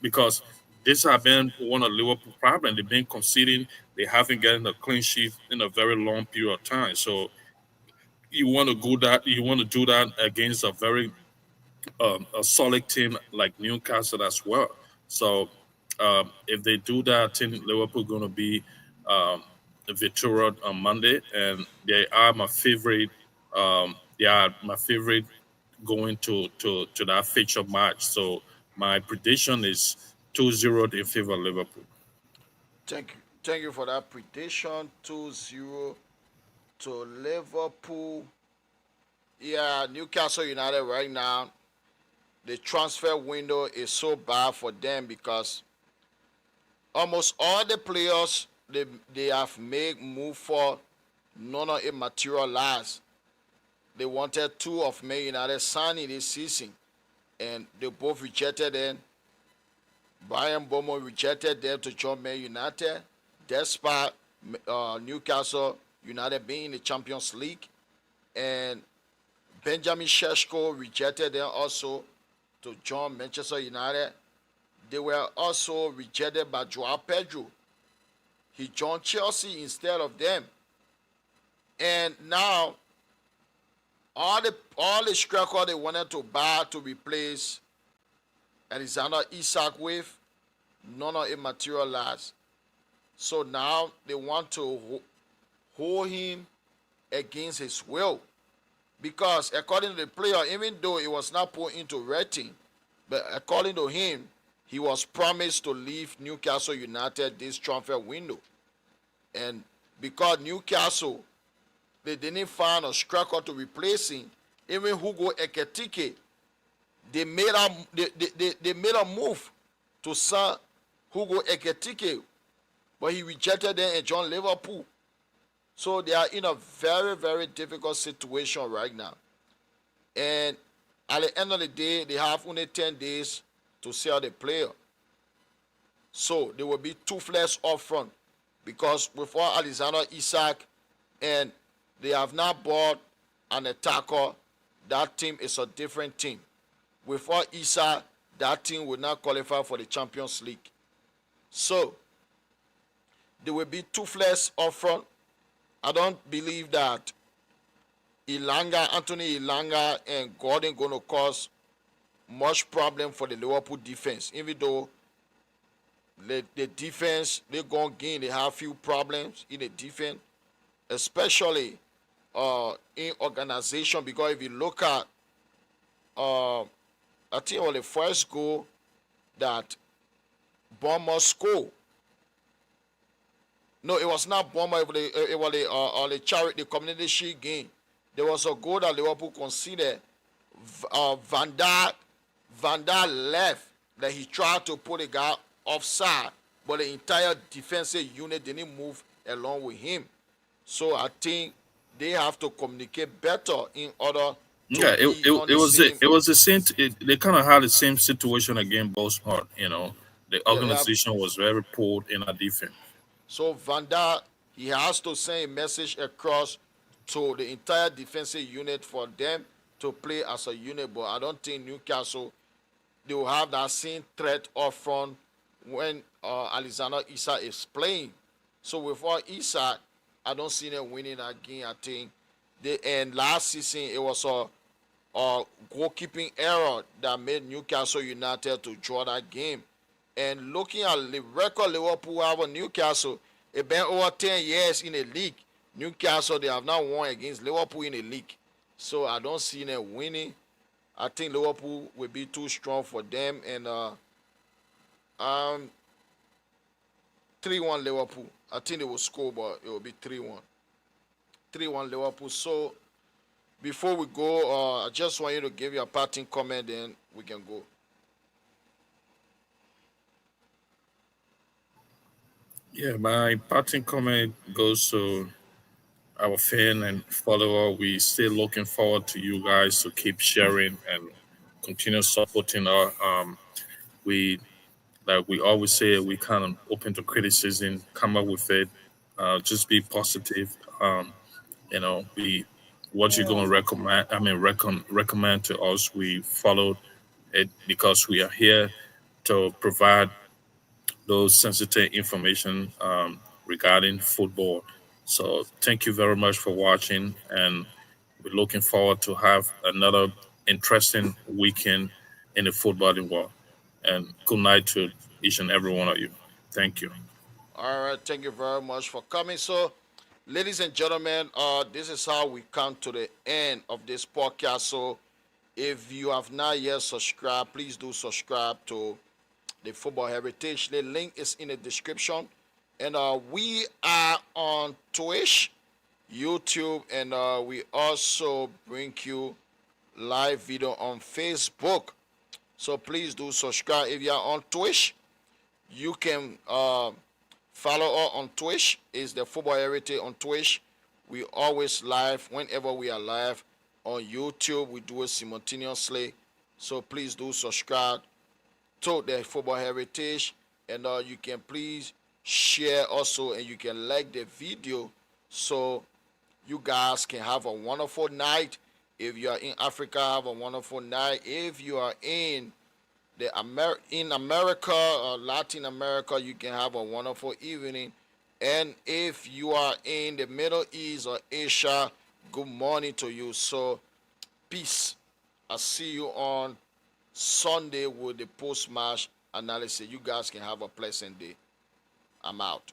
because this has been one of Liverpool problem. They've been conceding, they haven't gotten a clean sheet in a very long period of time. So you want to do that against a solid team like Newcastle as well. So if they do that, I think Liverpool going to be victorious on Monday, and they are my favorite. They are my favorite going to that feature match. So my prediction is 2-0 in favor of Liverpool. Thank you for that prediction. 2-0 to Liverpool. Yeah, Newcastle United right now, the transfer window is so bad for them because almost all the players they have made move for, none of it materialized. They wanted two of Man United signing this season, and they both rejected them. Brian Bomo rejected them to join Man United, despite Newcastle United being in the Champions League, and Benjamin Sheshko rejected them also to join Manchester United. They were also rejected by Joao Pedro. He joined Chelsea instead of them. And now all the striker they wanted to buy to replace Alexander Isak with, none of it materialized. So now they want to hold him against his will. Because according to the player, even though it was not put into writing, but according to him, he was promised to leave Newcastle United this transfer window. And because Newcastle they didn't find a striker to replace him. Even Hugo Ekitike, they made a move to sign Hugo Ekitike, but he rejected them and joined Liverpool. So they are in a very, very difficult situation right now. And at the end of the day, they have only 10 days to sell the player. So they will be toothless up front because without Alexander Isak and they have not bought an attacker, that team is a different team. Without Isak, that team will not qualify for the Champions League. So they will be toothless up front. I don't believe that Anthony Elanga and Gordon going to cause much problem for the Liverpool defense. Even though the defense, they're going to gain, they have few problems in the defense, especially in organization. Because if you look at, I think it was the first goal that Bournemouth scored. No, it was not Bournemouth. It was the Community Shield game. There was a goal that Liverpool conceded. Van Dijk left. That he tried to put a guy offside, but the entire defensive unit didn't move along with him. So I think they have to communicate better in order to Yeah, it was the same. They kind of had the same situation against Bournemouth. The yeah, they have. organization was very poor in our defense. So Van Dijk, he has to send a message across to the entire defensive unit for them to play as a unit. But I don't think Newcastle, they will have that same threat up front when Alexander Isak is playing. So without Isak, I don't see them winning that game. I think and last season it was a goalkeeping error that made Newcastle United to draw that game. And looking at the record Liverpool have on Newcastle, it's been over 10 years in the league. Newcastle, they have not won against Liverpool in the league. So I don't see them winning. I think Liverpool will be too strong for them. And 3-1 Liverpool. I think they will score, but it will be 3-1. 3-1 Liverpool. So before we go, I just want you to give your parting comment, then we can go. Yeah, my parting comment goes to our fan and follower. We still looking forward to you guys to keep sharing and continue supporting our. We like we always say, we kind of open to criticism, come up with it, just be positive. We what you're gonna recommend. I mean, recommend to us. We follow it because we are here to provide those sensitive information regarding football. So thank you very much for watching, and we're looking forward to have another interesting weekend in the footballing world. And good night to each and every one of you. Thank you. All right, thank you very much for coming. So, ladies and gentlemen, this is how we come to the end of this podcast. So, if you have not yet subscribed, please do subscribe to the Football Heritage. The link is in the description. And we are on Twitch, YouTube, and we also bring you live video on Facebook. So please do subscribe. If you are on Twitch, you can follow us on Twitch. It's the Football Heritage on Twitch. We always live whenever we are live. On YouTube, we do it simultaneously. So please do subscribe to the Football Heritage, and you can please share also, and you can like the video so you guys can have a wonderful night. If you are in Africa, have a wonderful night. If you are in in America or Latin America, you can have a wonderful evening. And if you are in the Middle East or Asia, good morning to you. So peace. I'll see you on Sunday with the post-match analysis. You guys can have a pleasant day. I'm out.